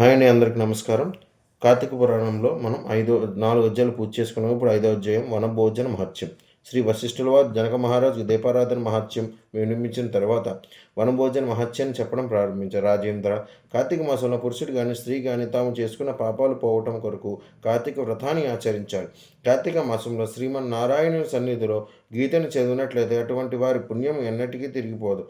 Hi అండి, అందరికి నమస్కారం. కార్తీక పురాణంలో మనం 4 అధ్యాయాలు పూర్తి చేసుకున్నాం. ఇప్పుడు 5వ అధ్యాయం వనభోజన మహత్యం. శ్రీ వశిష్ఠుల వారు జనక మహారాజు దీపారాధన మహత్యం వినిపించిన తర్వాత వనభోజన మహత్యాన్ని చెప్పడం ప్రారంభించారు. రాజేంద్ర, కార్తీక మాసంలో పురుషుడు కానీ స్త్రీ కానీ తాము చేసుకున్న పాపాలు పోవటం కొరకు కార్తీక వ్రతాన్ని ఆచరించాలి. కార్తీక మాసంలో శ్రీమన్నారాయణుని సన్నిధిలో గీతను చదివినట్లయితే అటువంటి వారి పుణ్యం ఎన్నటికీ తిరిగిపోదు.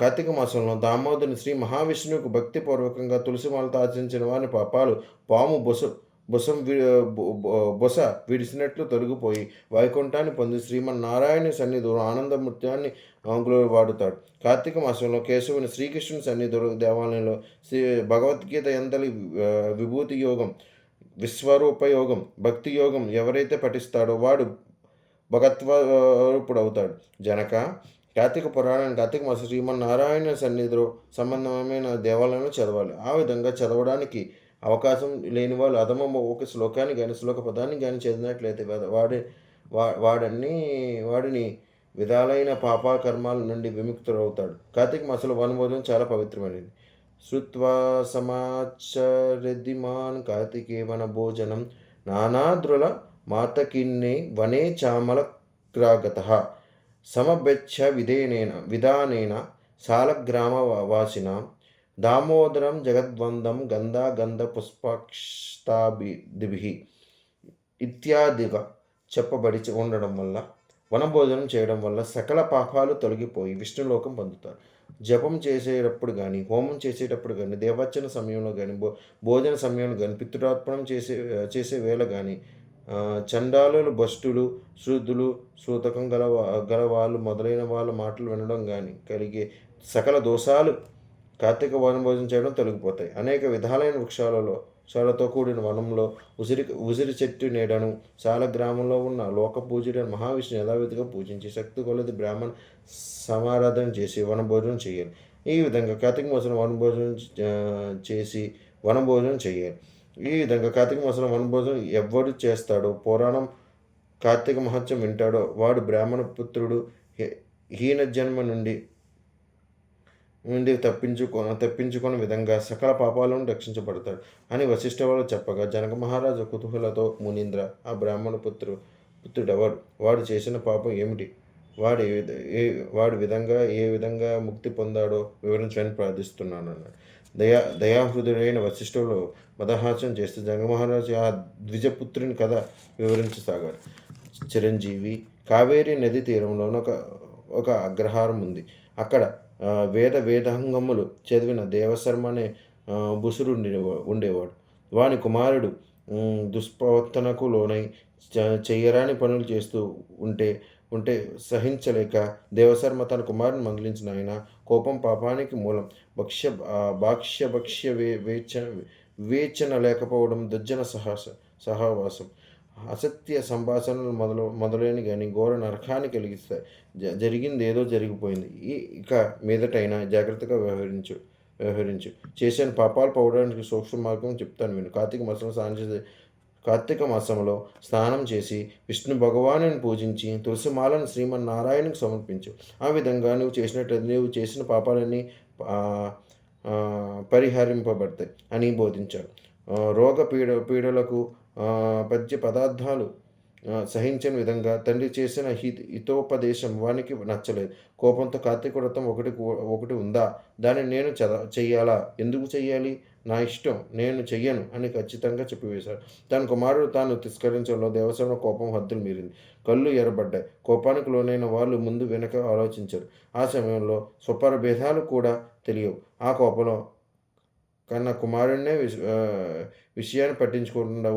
కార్తీక మాసంలో దామోదరుని శ్రీ మహావిష్ణువుకు భక్తిపూర్వకంగా తులసిమాలతో ఆచరించిన వారిని పాపాలు పాము బొస విడిసినట్లు తొలగిపోయి వైకుంఠాన్ని పొంది శ్రీమన్నారాయణ సన్నిధిలో ఆనందమృత్యాన్ని వాడుతాడు. కార్తీక మాసంలో కేశవుని శ్రీకృష్ణుని సన్నిధిలో దేవాలయంలో శ్రీ భగవద్గీత ఎందలి విభూతి యోగం, విశ్వరూప యోగం, భక్తి యోగం ఎవరైతే పఠిస్తాడో వాడు భగత్వరూపుడవుతాడు. జనక, కార్తీక పురాణాన్ని కార్తీక మాసం శ్రీమన్నారాయణ సన్నిధిలో సంబంధమైన దేవాలయంలో చదవాలి. ఆ విధంగా చదవడానికి అవకాశం లేని వాళ్ళు అధమ ఒక శ్లోకాన్ని కానీ శ్లోక పదాన్ని కానీ చదివినట్లయితే వాడిని విధాలైన పాపకర్మాల నుండి విముక్తుడవుతాడు. కార్తీక మాసంలో వనభోజనం చాలా పవిత్రమైనది. శ్రుత్వా సమాచరిమాన్ కార్తికే వనభోజనం నానాద్రుల మాతకిన్నే వనే చామల గ్రాగత సమబెచ్చ విధానేన శాలగ్రామవాసినాం దామోదరం జగద్వందం గంధ పుష్పాక్షతాభిభి ఇత్యాదిగా చెప్పబడి ఉండడం వల్ల వనభోజనం చేయడం వల్ల సకల పాపాలు తొలగిపోయి విష్ణులోకం పొందుతారు. జపం చేసేటప్పుడు కానీ, హోమం చేసేటప్పుడు కానీ, దేవార్చన సమయంలో కానీ, భోజన సమయంలో కానీ, పితృర్పణం చేసే వేళ కానీ, చండాలులు, భ్రష్టులు, శూద్రులు, సూతకం గలవాళ్ళు మొదలైన వాళ్ళ మాటలు వినడం కానీ కలిగే సకల దోషాలు కార్తీక వనభోజనం చేయడం తొలగిపోతాయి. అనేక విధాలైన వృక్షాలతో కూడిన వనంలో ఉసిరి చెట్టు నీడను చాలా గ్రామంలో ఉన్న లోక పూజుడైన మహావిష్ణు యథావిధిగా పూజించి శక్తి కొలది బ్రాహ్మణ సమారాధన చేసి వనభోజనం చేయాలి. ఈ విధంగా కార్తీక మాసం వనభోజనం చేయాలి. ఈ విధంగా కార్తీక మాసంలో వనభోజనం ఎవరు చేస్తాడో, పురాణం కార్తీక మహత్యం వింటాడో వాడు బ్రాహ్మణ పుత్రుడు హీన జన్మ నుండి తప్పించుకున్న విధంగా సకల పాపాలను రక్షించబడతాడు అని వశిష్ఠ వాళ్ళు చెప్పగా జనక మహారాజు కుతూహలతో, మునీంద్ర, ఆ బ్రాహ్మణ పుత్రుడెవడు? వాడు చేసిన పాపం ఏమిటి? ఏ విధంగా ముక్తి పొందాడో వివరించడానికి ప్రార్థిస్తున్నాను అన్నాడు. దయాహృదుడైన వశిష్ఠుడు మదహాస్యం చేస్తూ జనకమహారాజు ఆ ద్విజపుత్రుని కథ వివరించసాగాడు. చిరంజీవి, కావేరీ నది తీరంలో ఒక అగ్రహారం ఉంది. అక్కడ వేదాంగములు చదివిన దేవశర్మ అనే బుసురు ఉండేవాడు. వాని కుమారుడు దుష్ప్రవర్తనకు లోనై చెయ్యరాని పనులు చేస్తూ ఉంటే సహించలేక దేవశర్మ తన కుమారుని మందలించిన ఆయన కోపం పాపానికి మూలం. భక్ష్య వివేచన లేకపోవడం, దుర్జన సహవాసం, అసత్య సంభాషణలు మొదలైన కానీ ఘోర నరకాన్ని కలిగిస్తాయి. జరిగింది ఏదో జరిగిపోయింది. ఇక మీదటైనా జాగ్రత్తగా వ్యవహరించు. చేసిన పాపాలు పోవడానికి సూక్ష్మ మార్గం చెప్తాను విను. కార్తీక మాసంలో స్నానం చేసి విష్ణు భగవానుని పూజించి తులసిమాలను శ్రీమన్నారాయణకు సమర్పించు. ఆ విధంగా నువ్వు చేసిన పాపాలన్నీ పరిహరింపబడతాయి అని బోధించాడు. రోగ పీడలకు పద్య పదార్థాలు సహించని విధంగా తండ్రి చేసిన హితోపదేశం వానికి నచ్చలేదు. కోపంతో కార్తీక వ్రతం ఒకటి ఉందా, దాన్ని నేను చెయ్యాలా? ఎందుకు చెయ్యాలి? నా ఇష్టం, నేను చెయ్యను అని ఖచ్చితంగా చెప్పివేశాడు. తన కుమారుడు తాను తిరస్కరించడంలో దేవసేన కోపం హద్దులు మీరింది. కళ్ళు ఎర్రబడ్డాయి. కోపానికి లోనైన వాళ్ళు ముందు వెనక ఆలోచించారు. ఆ సమయంలో స్వపర భేదాలు కూడా తెలియవు. ఆ కోపంలో కన్నా కుమారుడినే విషయాన్ని పట్టించుకుంటుండ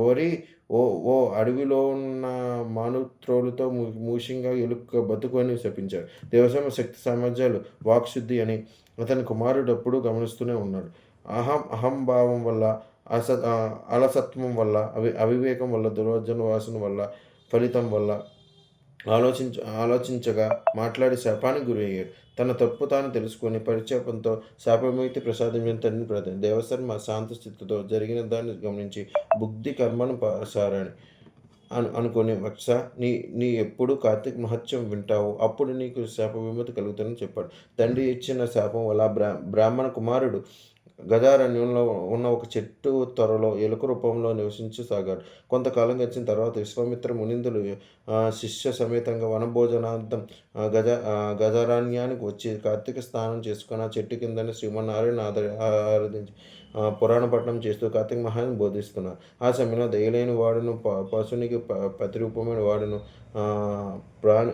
ఓ అడవిలో ఉన్న మానుత్రోలుతో మూషంగా ఎలుక బతుకొని శపించాడు. దేవసేన శక్తి సామర్థ్యాలు వాక్శుద్ధి అని అతని కుమారుడు ఎప్పుడూ గమనిస్తూనే ఉన్నాడు. అహంభావం వల్ల, అలసత్వం వల్ల, అవివేకం వల్ల, దుర్వచన వాసన వల్ల, ఫలితం వల్ల ఆలోచించగా మాట్లాడి శాపానికి గురి అయ్యాడు. తన తప్పు తాను తెలుసుకొని పరిచేపంతో శాపమితి ప్రసాదించిన తండ్రిని ప్రార్థన. దేవశర్మ శాంత స్థితితో జరిగిన దాన్ని గమనించి బుద్ధి కర్మను సారాని అనుకుని, వత్స, నీ ఎప్పుడు కార్తీక మహత్యం వింటావు, అప్పుడు నీకు శాప విముక్తి కలుగుతుందని చెప్పాడు. తండ్రి ఇచ్చిన శాపం వల్ల బ్రాహ్మణ కుమారుడు గజారణ్యంలో ఉన్న ఒక చెట్టు త్వరలో ఎలుక రూపంలో నివసించసాగాడు. కొంతకాలం గడిచిన తర్వాత విశ్వామిత్ర మునీంద్రులు శిష్య సమేతంగా వనభోజనార్థం గజారణ్యానికి వచ్చి కార్తీక స్నానం చేసుకుని ఆ చెట్టు కిందనే శ్రీమన్నారాయణ ఆరాధించి పురాణ పఠనం చేస్తూ కార్తీక మహాన్ని బోధిస్తున్నారు. ఆ సమయంలో దయలేని వాడును పశునికి ప్రతిరూపమైన వాడును ప్రాణి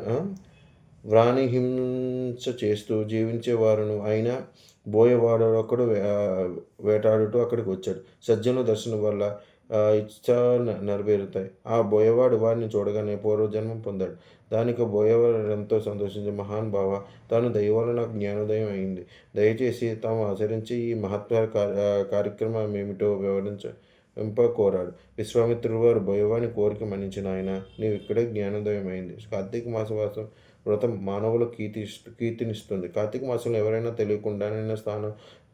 ప్రాణిహింస చేస్తూ జీవించేవారును అయినా బోయవాడొకడు వేటాడుతూ అక్కడికి వచ్చాడు. సజ్జనుల దర్శనం వల్ల ఇచ్చ నెరవేరుతాయి. ఆ బోయవాడు వారిని చూడగానే పూర్వజన్మం పొందాడు. దానికి బోయవాడు ఎంతో సంతోషించి, మహానుభావ, తాను దయ వల్ల నాకు జ్ఞానోదయం అయింది. దయచేసి తాము ఆచరించి ఈ మహత్వ కార్యక్రమం ఏమిటో కోరాడు. విశ్వామిత్రుడు వారు బోయవాని కోరిక మన్నించిన ఆయన, నీవు ఇక్కడే జ్ఞానోదయం అయింది. కార్తీక మాసవాసం వ్రతం మానవులకు కీర్తినిస్తుంది. కార్తీక మాసంలో ఎవరైనా తెలియకుండానైనా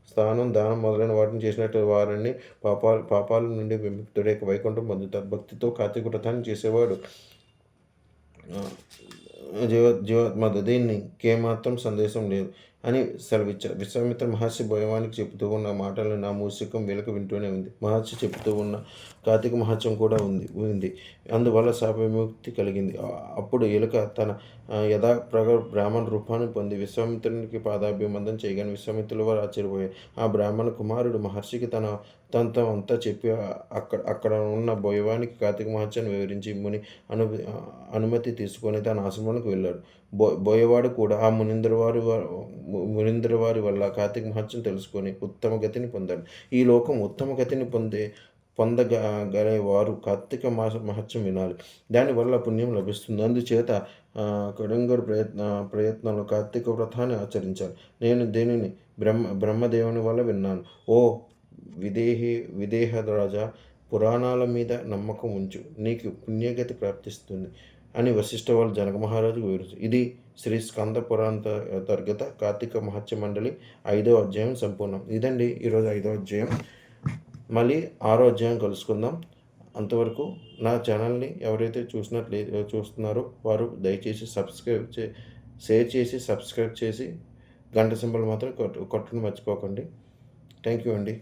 స్నానం, దానం మొదలైన వాటిని చేసినట్టు వారిని పాపాల నుండి విముక్తుడై వైకుంఠం పొందుతారు. భక్తితో కార్తీక వ్రతాన్ని చేసేవాడు జీవాత్మద. దీనికి ఏమాత్రం సందేశం లేదు అని సెలవిచ్చారు. విశ్వామిత్ర మహర్షి బోయవానికి చెబుతూ ఉన్న మాటలను నా మూసికం వెలుక వింటూనే ఉంది. మహర్షి చెబుతూ ఉన్న కార్తీక మహత్యం కూడా ఉంది. అందువల్ల శాప విముక్తి కలిగింది. అప్పుడు ఎలుక తన బ్రాహ్మణ రూపాన్ని పొంది విశ్వామిత్రునికి పాదాభివందనం చేయగానే విశ్వామిత్రుల వారు ఆశ్చర్యపోయారు. ఆ బ్రాహ్మణ కుమారుడు మహర్షికి తనతో అంతా చెప్పి అక్కడ ఉన్న బోయవానికి కార్తీక మహత్యాన్ని వివరించి ముని అనుమతి తీసుకొని తన ఆశ్రమానికి వెళ్ళాడు. బోయవాడు కూడా ఆ మునీంద్ర వారి వల్ల కార్తీక మహత్యం తెలుసుకొని ఉత్తమ గతిని పొందాడు. ఈ లోకం ఉత్తమ గతిని పొందగలే వారు కార్తీక మహత్యం వినాలి. దానివల్ల పుణ్యం లభిస్తుంది. అందుచేత కడుంగరు ప్రయత్నంలో కార్తీక వ్రతాన్ని ఆచరించాలి. నేను దీనిని బ్రహ్మదేవుని వల్ల విన్నాను. ఓ విదేహ రాజా, పురాణాల మీద నమ్మకం ఉంచు, నీకు పుణ్యగతి ప్రాప్తిస్తుంది అని వశిష్ఠ వాళ్ళు జనక మహారాజు వివరించారు. ఇది శ్రీ స్కంద పురాణ అంతర్గత కార్తీక మహత్య మండలి 5వ అధ్యాయం సంపూర్ణం. ఇదండి ఈరోజు 5వ అధ్యాయం. మళ్ళీ 6వ అధ్యాయం కలుసుకుందాం. అంతవరకు నా ఛానల్ని ఎవరైతే చూస్తున్నారో వారు దయచేసి షేర్ చేసి సబ్స్క్రైబ్ చేసి గంట సింబల్ మాత్రం కొట్టడం మర్చిపోకండి. థ్యాంక్ యూ అండి.